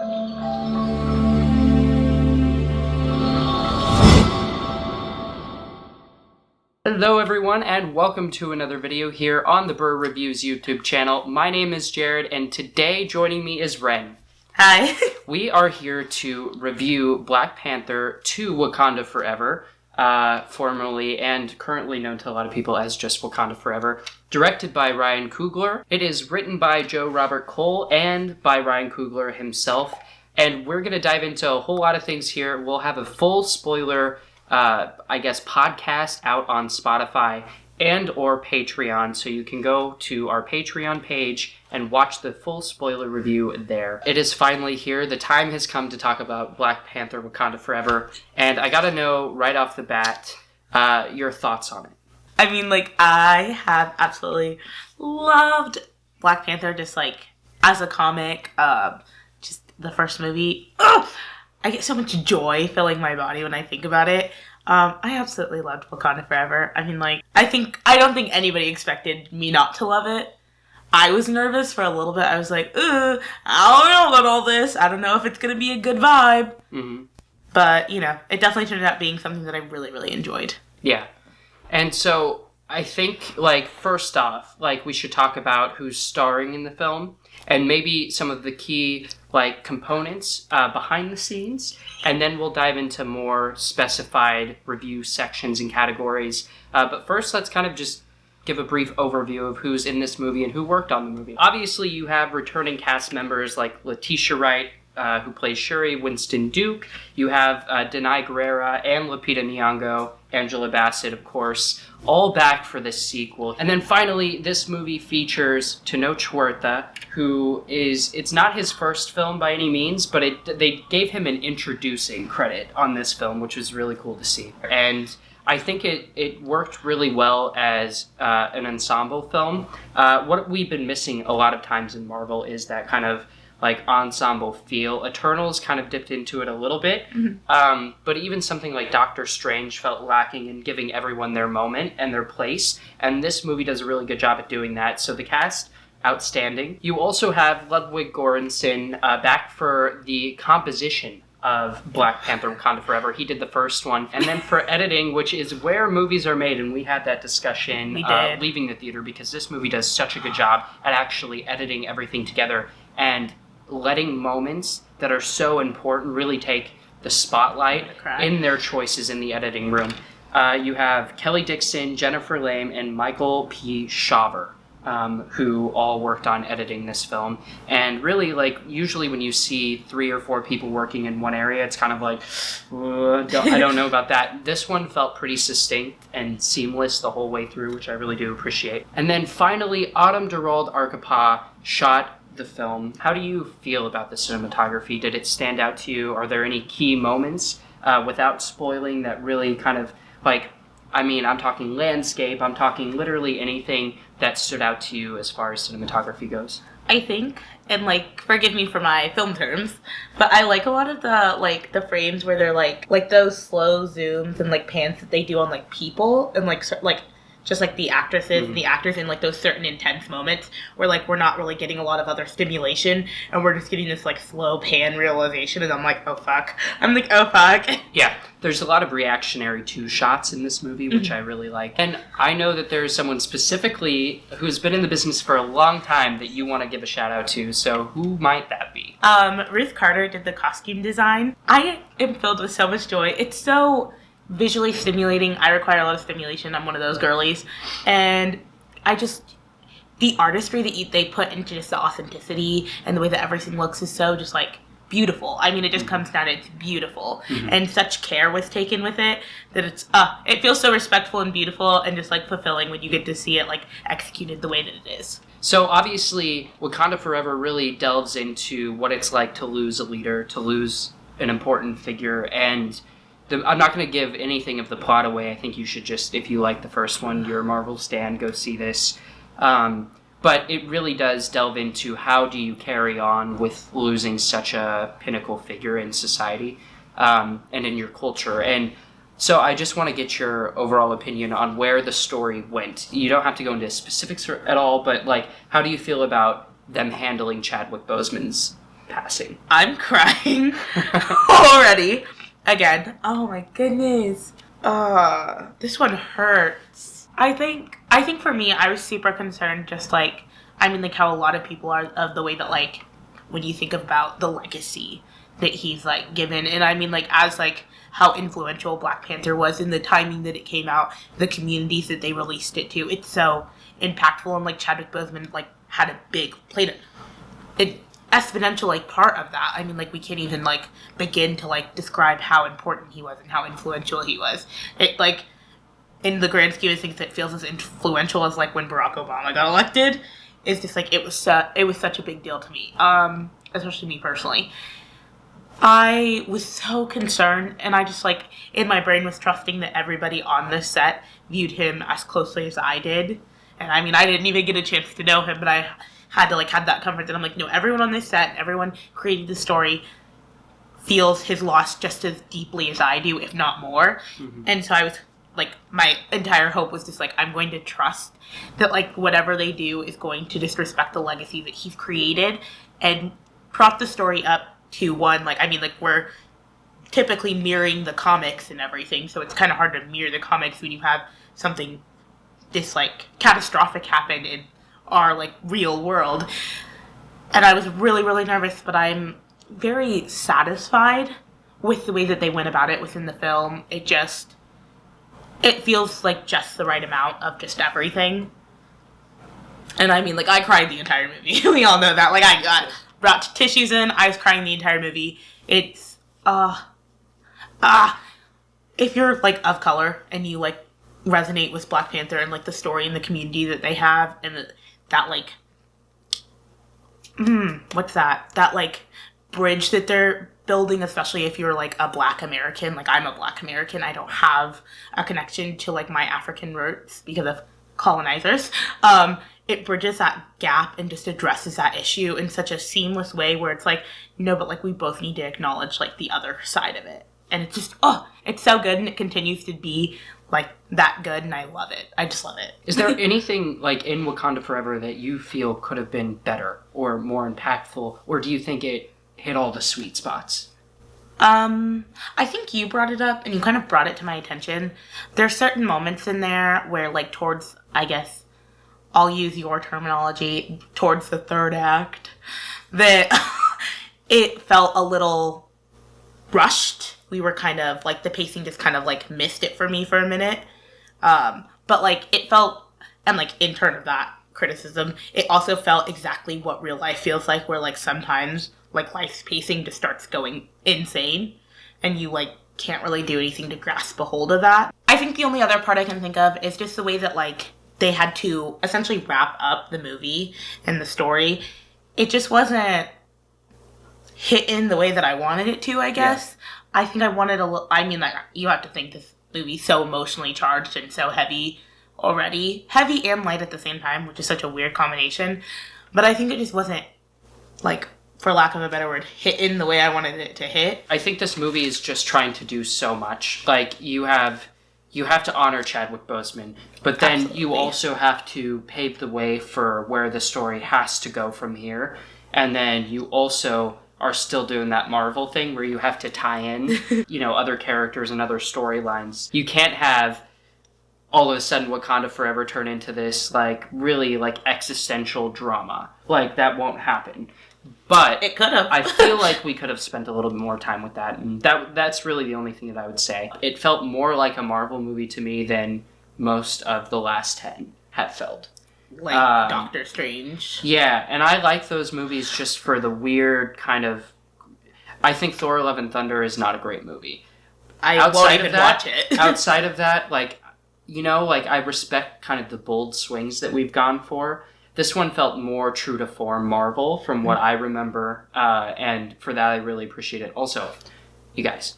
Hello everyone, and welcome to another video here on the Burr Reviews YouTube channel. My name is Jared, and today joining me is Ren. Hi. We are here to review Black Panther 2 Wakanda Forever, formerly and currently known to a lot of people as just Wakanda Forever, directed by Ryan Coogler. It is written by Joe Robert Cole and by Ryan Coogler himself, and we're going to dive into a whole lot of things here. We'll have a full spoiler podcast out on Spotify and or Patreon, so you can go to our Patreon page and watch the full spoiler review there. It is finally here. The time has come to talk about Black Panther Wakanda Forever, and I gotta know right off the bat your thoughts on it. I mean, I have absolutely loved Black Panther, just, as a comic, just the first movie. I get so much joy filling my body when I think about it. I absolutely loved Wakanda Forever. I mean, I don't think anybody expected me not to love it. I was nervous for a little bit. I was like, I don't know about all this. I don't know if it's going to be a good vibe. Mm-hmm. But, it definitely turned out being something that I really, really enjoyed. Yeah. And so, I think, first off, we should talk about who's starring in the film, and maybe some of the key, components behind the scenes, and then we'll dive into more specified review sections and categories. But first, let's kind of just give a brief overview of who's in this movie and who worked on the movie. Obviously, you have returning cast members like Letitia Wright, who plays Shuri, Winston Duke. You have Denai Guerrera and Lupita Nyong'o, Angela Bassett, of course, all back for this sequel. And then finally, this movie features Tenoch Huerta, who it's not his first film by any means, but they gave him an introducing credit on this film, which was really cool to see. And I think it worked really well as an ensemble film. What we've been missing a lot of times in Marvel is that kind of ensemble feel. Eternals kind of dipped into it a little bit, but even something like Doctor Strange felt lacking in giving everyone their moment and their place, and this movie does a really good job at doing that. So the cast, outstanding. You also have Ludwig Göransson back for the composition of Black Panther Wakanda Forever. He did the first one. And then for editing, which is where movies are made, and we had that discussion leaving the theater, because this movie does such a good job at actually editing everything together and letting moments that are so important really take the spotlight in their choices in the editing room. You have Kelly Dixon, Jennifer Lame, and Michael P. Shaver, who all worked on editing this film. And really, usually when you see 3 or 4 people working in one area, it's kind of I don't know about that. This one felt pretty succinct and seamless the whole way through, which I really do appreciate. And then finally, Autumn Durald Arcapa shot the film. How do you feel about the cinematography? Did it stand out to you? Are there any key moments, without spoiling, that really kind of, I'm talking landscape, I'm talking literally anything that stood out to you as far as cinematography goes? I think, and forgive me for my film terms, but I like a lot of the frames where they're those slow zooms and pans that they do on people, and just the actresses and the actors in those certain intense moments where we're not really getting a lot of other stimulation, and we're just getting this slow pan realization, and I'm oh fuck. Yeah, there's a lot of reactionary to shots in this movie, which I really like. And I know that there's someone specifically who's been in the business for a long time that you want to give a shout out to, so who might that be? Ruth Carter did the costume design. I am filled with so much joy. It's so visually stimulating. I require a lot of stimulation. I'm one of those girlies. And the artistry that they put into just the authenticity and the way that everything looks is so just beautiful. I mean, it just comes down to it's beautiful. And such care was taken with it that it feels so respectful and beautiful and just fulfilling when you get to see it executed the way that it is. So obviously, Wakanda Forever really delves into what it's like to lose a leader, to lose an important figure, and I'm not going to give anything of the plot away. I think you should just, if you like the first one, you're a Marvel stan, go see this. But it really does delve into how do you carry on with losing such a pinnacle figure in society and in your culture. And so I just want to get your overall opinion on where the story went. You don't have to go into specifics at all, but how do you feel about them handling Chadwick Boseman's passing. I'm crying already. Again. Oh my goodness. This one hurts. I think for me, I was super concerned just like, I mean, like how a lot of people are of the way that like, when you think about the legacy that he's like given. And I mean like as like how influential Black Panther was in the timing that it came out, the communities that they released it to. It's so impactful, and like Chadwick Boseman like played an exponential like part of that. I mean like we can't even like begin to like describe how important he was and how influential he was. It like in the grand scheme of things, it feels as influential as like when Barack Obama got elected. It's just like it was such a big deal to me, especially me personally. I was so concerned, and I just like in my brain was trusting that everybody on this set viewed him as closely as I did. And I mean, I didn't even get a chance to know him, but I had to like have that comfort that I'm like, no, everyone on this set, everyone created the story feels his loss just as deeply as I do, if not more. Mm-hmm. And so I was like, my entire hope was just like, I'm going to trust that like whatever they do is going to disrespect the legacy that he's created and prop the story up to one, like, I mean, like, we're typically mirroring the comics and everything, so it's kind of hard to mirror the comics when you have something this, like, catastrophic happen in our, like, real world. And I was really, really nervous, but I'm very satisfied with the way that they went about it within the film. It feels like just the right amount of just everything. And I mean, like, I cried the entire movie. We all know that. Like, I brought tissues in. I was crying the entire movie. It's, if you're, like, of color and you, like, resonate with Black Panther and, like, the story and the community that they have and that, like, what's that? That, like, bridge that they're building, especially if you're, like, a Black American. Like, I'm a Black American. I don't have a connection to, like, my African roots because of colonizers. It bridges that gap and just addresses that issue in such a seamless way where it's like, no, but like we both need to acknowledge like the other side of it. And it's just, it's so good, and it continues to be like that good, and I love it. I just love it. Is there anything like in Wakanda Forever that you feel could have been better or more impactful, or do you think it hit all the sweet spots? I think you brought it up and you kind of brought it to my attention. There's certain moments in there where like towards, I guess, I'll use your terminology, towards the third act, that it felt a little rushed. We were kind of, like, the pacing just kind of, like, missed it for me for a minute. But, like, it felt, and, like, in turn of that criticism, it also felt exactly what real life feels like, where, like, sometimes, like, life's pacing just starts going insane, and you, like, can't really do anything to grasp a hold of that. I think the only other part I can think of is just the way that, like, they had to essentially wrap up the movie and the story. It just wasn't hitting the way that I wanted it to, I guess. Yeah. I think I wanted I mean, like, you have to think this movie's so emotionally charged and so heavy already. Heavy and light at the same time, which is such a weird combination. But I think it just wasn't, like, for lack of a better word, hitting the way I wanted it to hit. I think this movie is just trying to do so much. Like, you have to honor Chadwick Boseman, but then Absolutely. You also have to pave the way for where the story has to go from here. And then you also are still doing that Marvel thing where you have to tie in, other characters and other storylines. You can't have all of a sudden Wakanda Forever turn into this, like, really, like, existential drama. Like, that won't happen. But it could have. I feel like we could have spent a little bit more time with that, and that's really the only thing that I would say. It felt more like a Marvel movie to me than most of the last 10 have felt. Like Doctor Strange. Yeah, and I like those movies just for the weird kind of... I think Thor: Love and Thunder is not a great movie. I won't even watch it. Outside of that, like, I respect kind of the bold swings that we've gone for. This one felt more true to form Marvel from what I remember, and for that I really appreciate it. Also, you guys,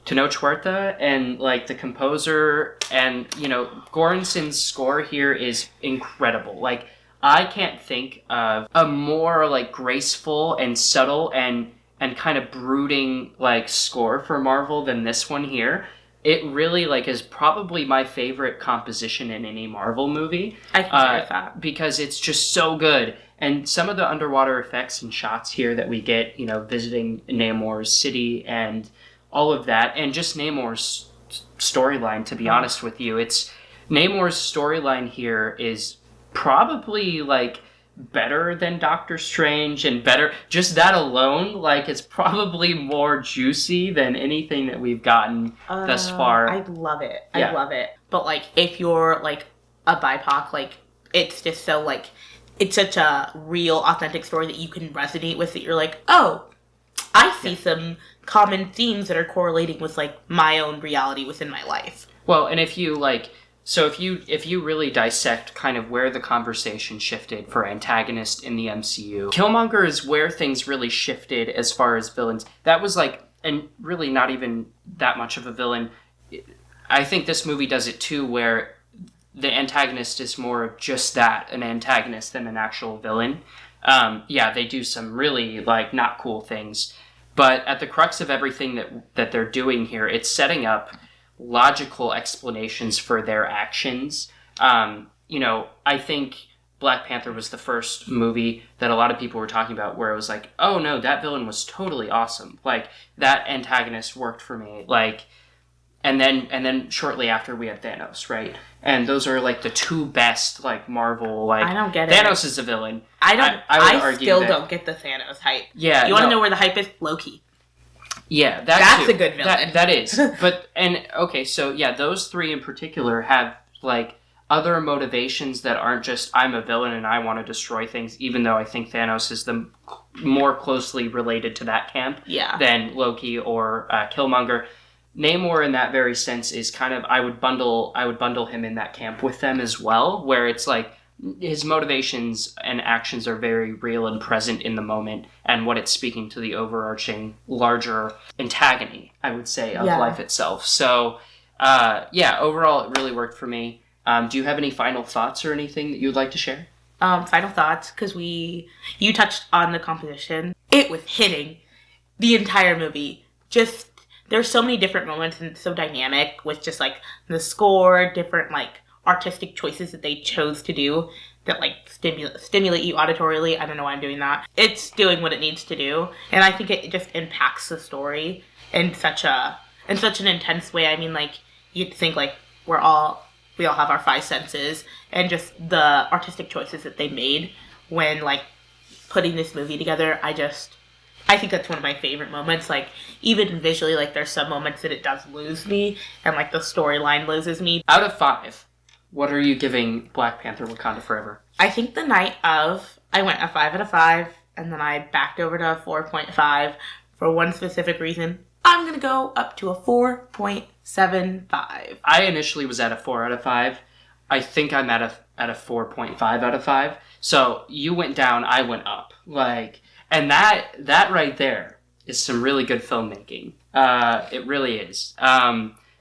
Tenoch Huerta and, like, the composer and, Göransson's score here is incredible. Like, I can't think of a more, like, graceful and subtle and kind of brooding, like, score for Marvel than this one here. It really, like, is probably my favorite composition in any Marvel movie. I can agree with that. Because it's just so good. And some of the underwater effects and shots here that we get, visiting Namor's city and all of that, and just Namor's storyline, to be honest with you. Namor's storyline here is probably, better than Doctor Strange, and better, just that alone, it's probably more juicy than anything that we've gotten thus far. I love it. I love it. But, if you're, a BIPOC, it's just so, it's such a real, authentic story that you can resonate with, that you're like, oh, I see some common themes that are correlating with, my own reality within my life. Well, and if you, so if you really dissect kind of where the conversation shifted for antagonist in the MCU, Killmonger is where things really shifted as far as villains. That was and really not even that much of a villain. I think this movie does it too, where the antagonist is more of just that, an antagonist, than an actual villain. They do some really not cool things, but at the crux of everything that they're doing here, it's setting up logical explanations for their actions. I think Black Panther was the first movie that a lot of people were talking about where it was oh no, that villain was totally awesome. That antagonist worked for me. And then shortly after we had Thanos, right? And those are the two best Marvel. I don't get it. Thanos is a villain. I still don't get the Thanos hype. Yeah, you want to know where the hype is? Loki. Yeah, that's a good villain. That is. But those three in particular have other motivations that aren't just I'm a villain and I want to destroy things. Even though I think Thanos is the more closely related to that camp than Loki or Killmonger. Namor, in that very sense, is kind of I would bundle him in that camp with them as well, where it's his motivations and actions are very real and present in the moment, and what it's speaking to the overarching, larger antagony, I would say, of life itself. So, overall, it really worked for me. Do you have any final thoughts or anything that you would like to share? Final thoughts, because you touched on the composition. It was hitting the entire movie. Just, there's so many different moments, and it's so dynamic with just, the score, different, artistic choices that they chose to do that stimulate you auditorially. I don't know why I'm doing that. It's doing what it needs to do, and I think it just impacts the story in such an intense way. I mean, you'd think we all have our five senses, and just the artistic choices that they made when putting this movie together. I think that's one of my favorite moments. Even visually, there's some moments that it does lose me, and the storyline loses me. Out of 5, what are you giving Black Panther Wakanda Forever? I think the night of, I went a 5 out of 5, and then I backed over to a 4.5 for one specific reason. I'm going to go up to a 4.75. I initially was at a 4 out of 5. I think I'm at a 4.5 out of 5. So you went down, I went up. And that right there is some really good filmmaking. It really is.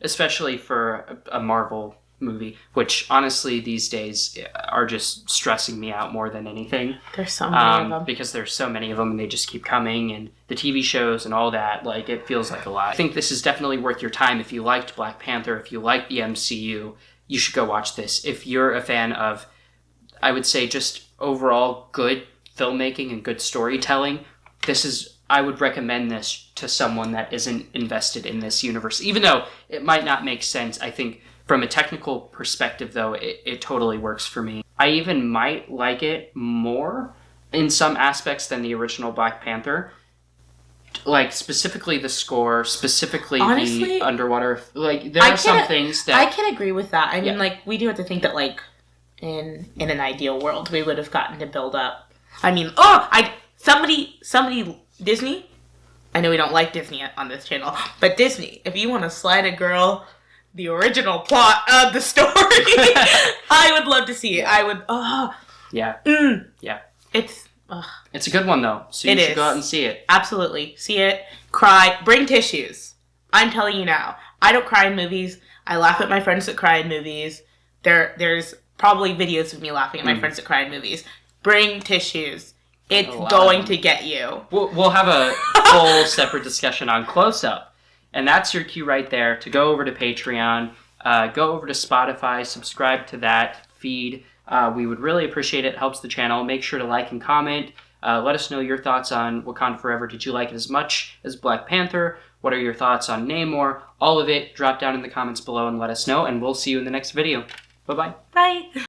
Especially for a Marvel movie, which honestly these days are just stressing me out more than anything. There's so many of them. Because there's so many of them and they just keep coming, and the TV shows and all that, it feels like a lot. I think this is definitely worth your time. If you liked Black Panther, if you like the MCU, you should go watch this. If you're a fan of, I would say, just overall good filmmaking and good storytelling, I would recommend this to someone that isn't invested in this universe. Even though it might not make sense, I think from a technical perspective, though, it totally works for me. I even might like it more in some aspects than the original Black Panther. Specifically the score, specifically honestly, the underwater. There are some things that... I can agree with that. I mean, we do have to think that, in an ideal world, we would have gotten to build up. I mean, somebody, Disney, I know we don't like Disney on this channel, but Disney, if you want to slide a girl the original plot of the story, I would love to see it. I would, Yeah. Yeah. It's a good one, though, so you should go out and see it. Absolutely. See it, cry, bring tissues. I'm telling you now, I don't cry in movies. I laugh at my friends that cry in movies. There's probably videos of me laughing at my friends that cry in movies. Bring tissues. It's going to get you. We'll have a whole separate discussion on Close Up. And that's your cue right there to go over to Patreon, go over to Spotify, subscribe to that feed, We would really appreciate it. It helps the channel. Make sure to like and comment. Let us know your thoughts on Wakanda Forever. Did you like it as much as Black Panther? What are your thoughts on Namor? All of it, drop down in the comments below and let us know, and we'll see you in the next video. Bye-bye. Bye.